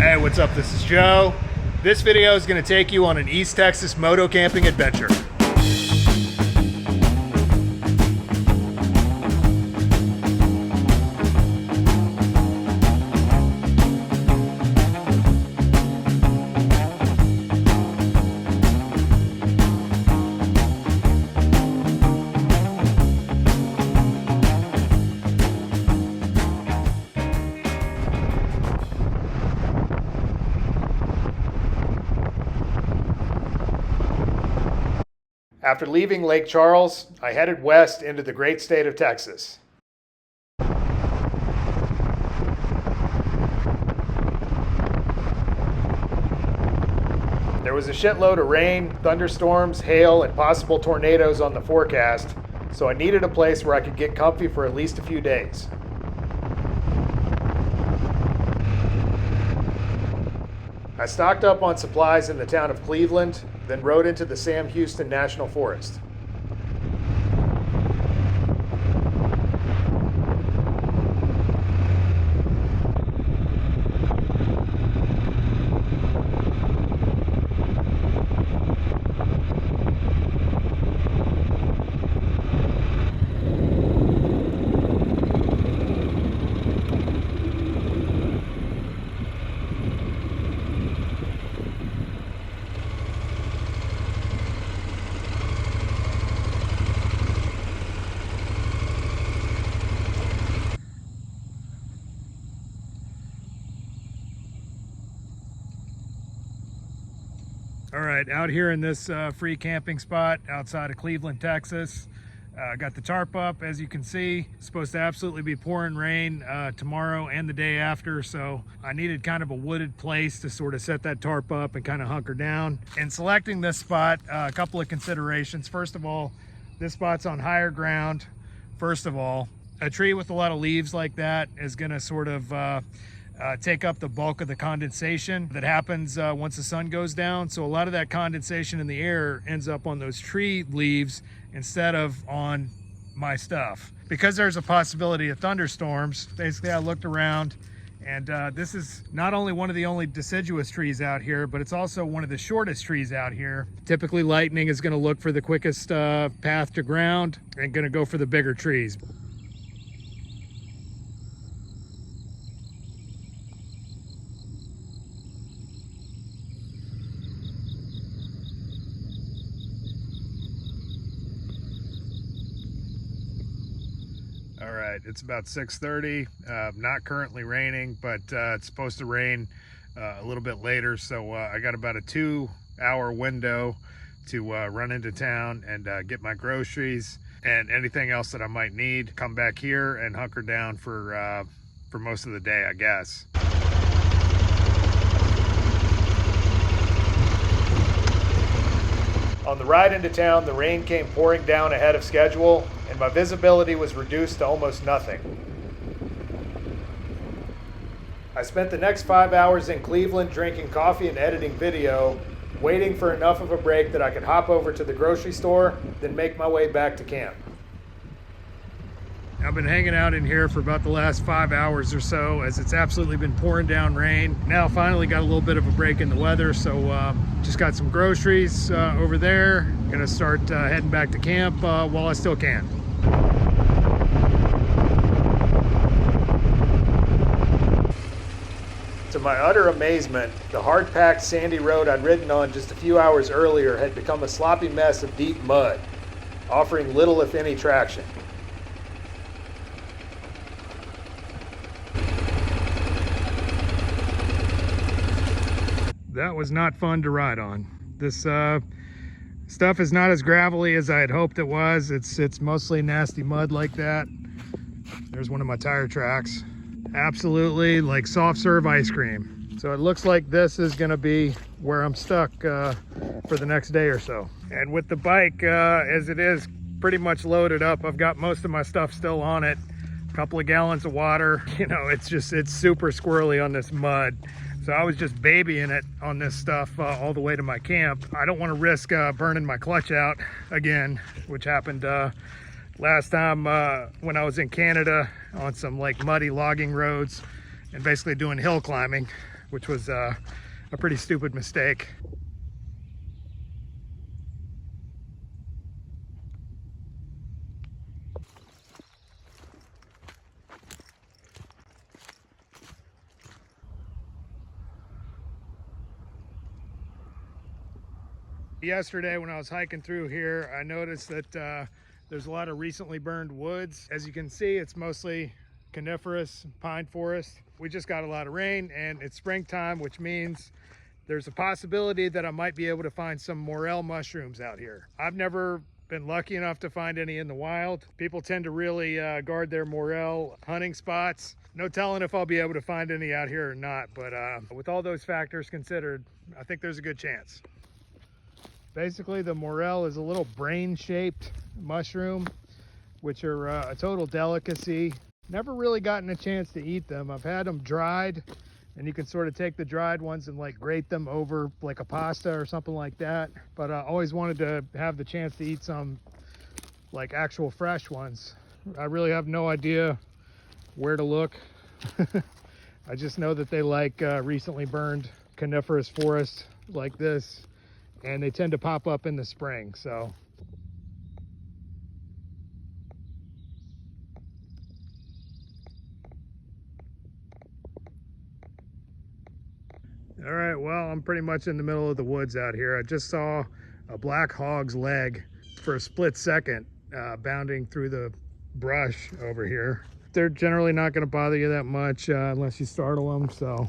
Hey, what's up? This is Joe. This video is going to take you on an East Texas moto-camping adventure. After leaving Lake Charles, I headed west into the great state of Texas. There was a shitload of rain, thunderstorms, hail, and possible tornadoes on the forecast, so I needed a place where I could get comfy for at least a few days. I stocked up on supplies in the town of Cleveland, then rode into the Sam Houston National Forest. All right, out here in this free camping spot outside of Cleveland, Texas. Got the tarp up, as you can see. It's supposed to absolutely be pouring rain tomorrow and the day after, so I needed kind of a wooded place to sort of set that tarp up and kind of hunker down. In selecting this spot, a couple of considerations. First of all, this spot's on higher ground. First of all, a tree with a lot of leaves like that is gonna sort of take up the bulk of the condensation that happens once the sun goes down. So a lot of that condensation in the air ends up on those tree leaves instead of on my stuff. Because there's a possibility of thunderstorms, basically I looked around, and this is not only one of the only deciduous trees out here, but it's also one of the shortest trees out here. Typically lightning is gonna look for the quickest path to ground and gonna go for the bigger trees. All right, it's about 6:30, not currently raining, but it's supposed to rain a little bit later. So I got about a 2-hour window to run into town and get my groceries and anything else that I might need. Come back here and hunker down for most of the day, I guess. On the ride into town, the rain came pouring down ahead of schedule, and my visibility was reduced to almost nothing. I spent the next 5 hours in Cleveland drinking coffee and editing video, waiting for enough of a break that I could hop over to the grocery store, then make my way back to camp. I've been hanging out in here for about the last 5 hours or so, as it's absolutely been pouring down rain. Now finally got a little bit of a break in the weather, so just got some groceries over there. Gonna start heading back to camp while I still can. To my utter amazement, the hard-packed sandy road I'd ridden on just a few hours earlier had become a sloppy mess of deep mud, offering little if any traction. That was not fun to ride on. This stuff is not as gravelly as I had hoped it was. It's mostly nasty mud like that. There's one of my tire tracks. Absolutely like soft serve ice cream. So it looks like this is gonna be where I'm stuck for the next day or so. And with the bike as it is pretty much loaded up, I've got most of my stuff still on it. A couple of gallons of water. You know, it's super squirrely on this mud. So I was just babying it on this stuff all the way to my camp. I don't want to risk burning my clutch out again, which happened last time when I was in Canada on some like muddy logging roads and basically doing hill climbing. which was a pretty stupid mistake. Yesterday when I was hiking through here, I noticed that there's a lot of recently burned woods. As you can see, it's mostly coniferous pine forest. We just got a lot of rain and it's springtime, which means there's a possibility that I might be able to find some morel mushrooms out here. I've never been lucky enough to find any in the wild. People tend to really guard their morel hunting spots. No telling if I'll be able to find any out here or not, but with all those factors considered, I think there's a good chance. Basically, the morel is a little brain-shaped mushroom, which are a total delicacy. Never really gotten a chance to eat them. I've had them dried, and you can sort of take the dried ones and like grate them over like a pasta or something like that. But I always wanted to have the chance to eat some like actual fresh ones. I really have no idea where to look. I just know that they like recently burned coniferous forest like this, and they tend to pop up in the spring. So all right, well, I'm pretty much in the middle of the woods out here. I just saw a black hog's leg for a split second bounding through the brush over here. They're generally not going to bother you that much unless you startle them. So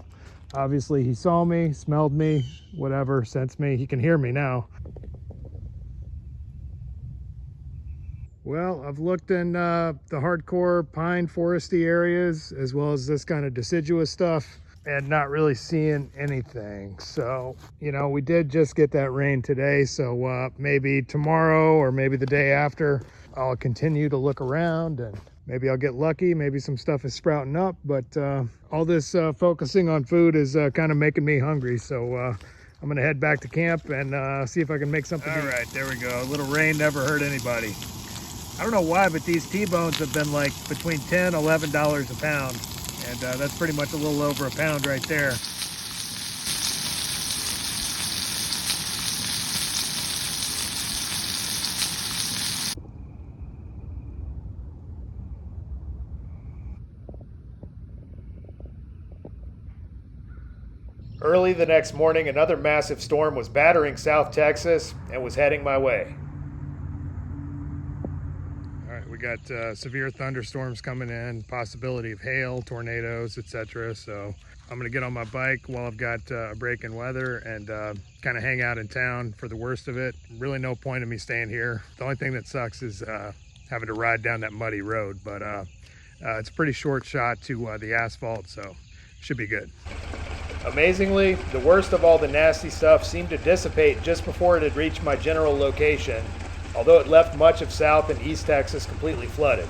obviously he saw me, smelled me, whatever, sensed me. He can hear me now. Well, I've looked in the hardcore pine foresty areas as well as this kind of deciduous stuff and not really seeing anything. So, you know, we did just get that rain today. So maybe tomorrow or maybe the day after, I'll continue to look around and maybe I'll get lucky. Maybe some stuff is sprouting up, but all this focusing on food is kind of making me hungry. So I'm gonna head back to camp and see if I can make something. All right, there we go. A little rain never hurt anybody. I don't know why, but these T-bones have been like between $10, $11 a pound. And that's pretty much a little over a pound right there. Early the next morning, another massive storm was battering South Texas and was heading my way. We got severe thunderstorms coming in, possibility of hail, tornadoes, etc. So I'm gonna get on my bike while I've got a break in weather and kind of hang out in town for the worst of it. Really no point in me staying here. The only thing that sucks is having to ride down that muddy road, but it's a pretty short shot to the asphalt, so should be good. Amazingly, the worst of all the nasty stuff seemed to dissipate just before it had reached my general location, although it left much of South and East Texas completely flooded.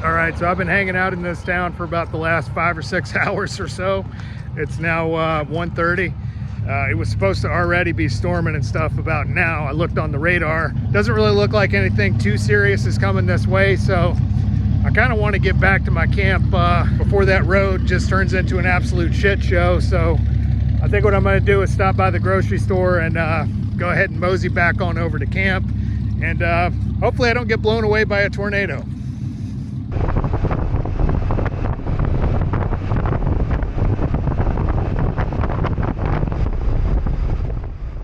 All right, so I've been hanging out in this town for about the last 5 or 6 hours or so. It's now 1:30. It was supposed to already be storming and stuff about now. I looked on the radar. Doesn't really look like anything too serious is coming this way, so I kind of want to get back to my camp before that road just turns into an absolute shit show. So I think what I'm going to do is stop by the grocery store and go ahead and mosey back on over to camp, and hopefully I don't get blown away by a tornado.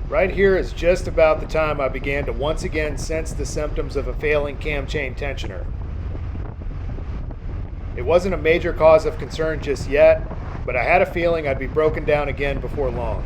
Right here is just about the time I began to once again sense the symptoms of a failing cam chain tensioner. It wasn't a major cause of concern just yet, but I had a feeling I'd be broken down again before long.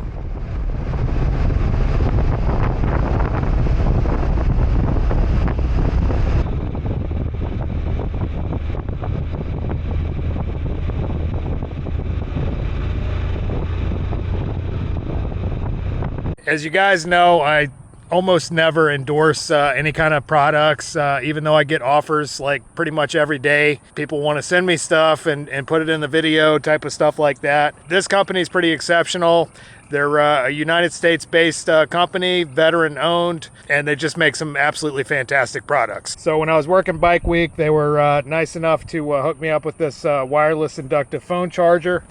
As you guys know, I almost never endorse any kind of products, even though I get offers like pretty much every day. People want to send me stuff and put it in the video type of stuff like that. This company is pretty exceptional. They're a United States-based company, veteran-owned, and they just make some absolutely fantastic products. So when I was working Bike Week, they were nice enough to hook me up with this wireless inductive phone charger.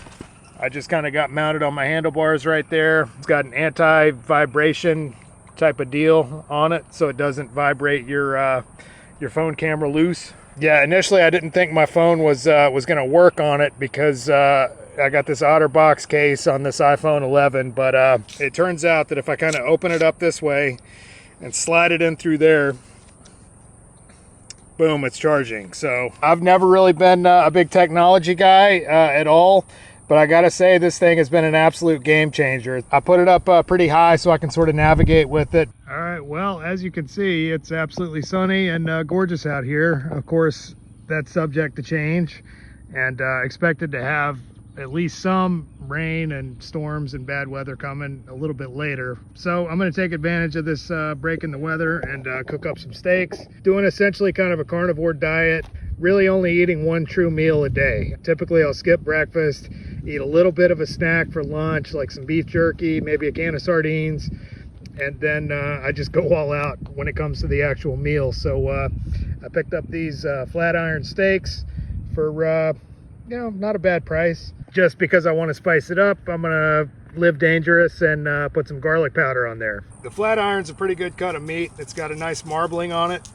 I just kind of got mounted on my handlebars right there. It's got an anti-vibration type of deal on it, so it doesn't vibrate your phone camera loose. Yeah, initially I didn't think my phone was going to work on it because I got this OtterBox case on this iPhone 11, but it turns out that if I kind of open it up this way and slide it in through there, boom, it's charging. So I've never really been a big technology guy at all, but I gotta say this thing has been an absolute game changer. I put it up pretty high so I can sort of navigate with it. All right, well, as you can see, it's absolutely sunny and gorgeous out here. Of course, that's subject to change, and expected to have at least some rain and storms and bad weather coming a little bit later. So I'm going to take advantage of this break in the weather and cook up some steaks. Doing essentially kind of a carnivore diet, really only eating one true meal a day. Typically I'll skip breakfast, eat a little bit of a snack for lunch, like some beef jerky, maybe a can of sardines, and then I just go all out when it comes to the actual meal. So I picked up these flat iron steaks for you know, not a bad price. Just because I want to spice it up, I'm gonna live dangerous and put some garlic powder on there. The flat iron's a pretty good cut of meat. It's got a nice marbling on it.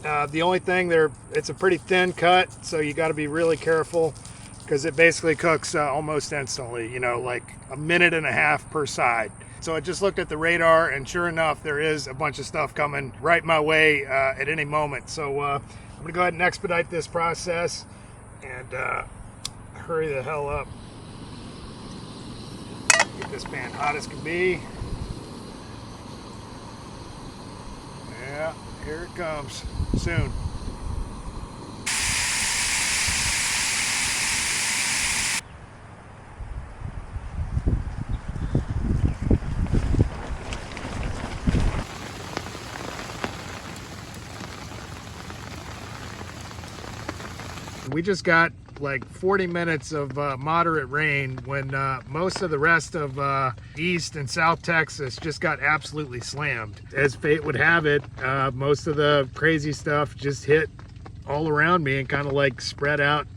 The only thing it's a pretty thin cut, so you got to be really careful because it basically cooks almost instantly, you know, like a minute and a half per side. So I just looked at the radar, and sure enough, there is a bunch of stuff coming right my way at any moment. So I'm gonna go ahead and expedite this process and hurry the hell up. Get this pan hot as can be. Yeah, here it comes soon. We just got like 40 minutes of moderate rain when most of the rest of East and South Texas just got absolutely slammed. As fate would have it, most of the crazy stuff just hit all around me and kind of like spread out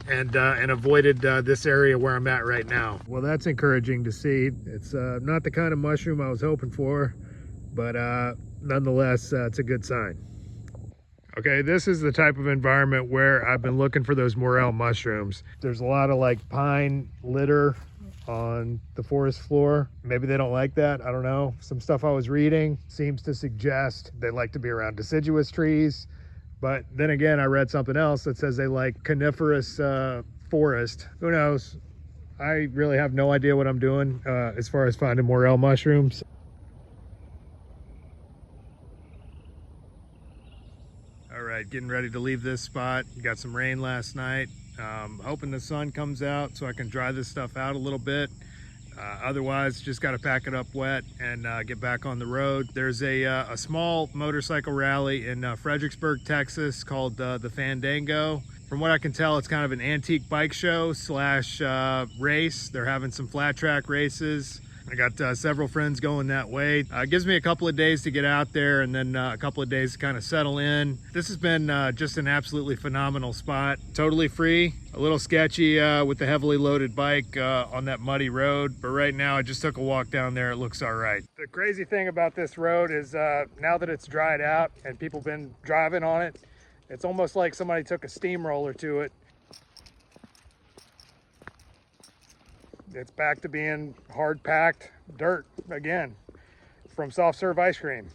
and avoided this area where I'm at right now. Well, that's encouraging to see. It's not the kind of mushroom I was hoping for, but nonetheless, it's a good sign. Okay, this is the type of environment where I've been looking for those Morel mushrooms. There's a lot of like pine litter on the forest floor. Maybe they don't like that, I don't know. Some stuff I was reading seems to suggest they like to be around deciduous trees. But then again, I read something else that says they like coniferous forest. Who knows? I really have no idea what I'm doing as far as finding Morel mushrooms. All right, getting ready to leave this spot. Got some rain last night. Hoping the sun comes out so I can dry this stuff out a little bit. Otherwise, just got to pack it up wet and get back on the road. There's a small motorcycle rally in Fredericksburg, Texas called the Fandango. From what I can tell, it's kind of an antique bike show slash race. They're having some flat track races. I got several friends going that way. It gives me a couple of days to get out there and then a couple of days to kind of settle in. This has been just an absolutely phenomenal spot. Totally free, a little sketchy with the heavily loaded bike on that muddy road. But right now I just took a walk down there. It looks all right. The crazy thing about this road is now that it's dried out and people been driving on it, it's almost like somebody took a steamroller to it. It's back to being hard packed dirt again from soft serve ice cream.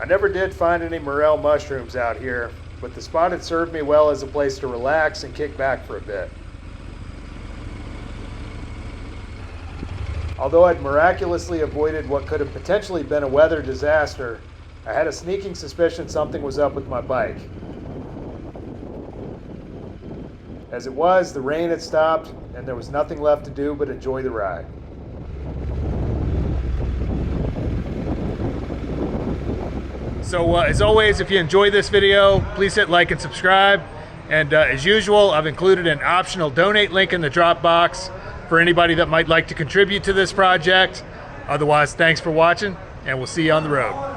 never did find any Morel mushrooms out here, but the spot had served me well as a place to relax and kick back for a bit. Although I'd miraculously avoided what could have potentially been a weather disaster, I had a sneaking suspicion something was up with my bike. As it was, the rain had stopped and there was nothing left to do but enjoy the ride. So as always, if you enjoyed this video, please hit like and subscribe. And as usual, I've included an optional donate link in the drop box for anybody that might like to contribute to this project. Otherwise, thanks for watching, and we'll see you on the road.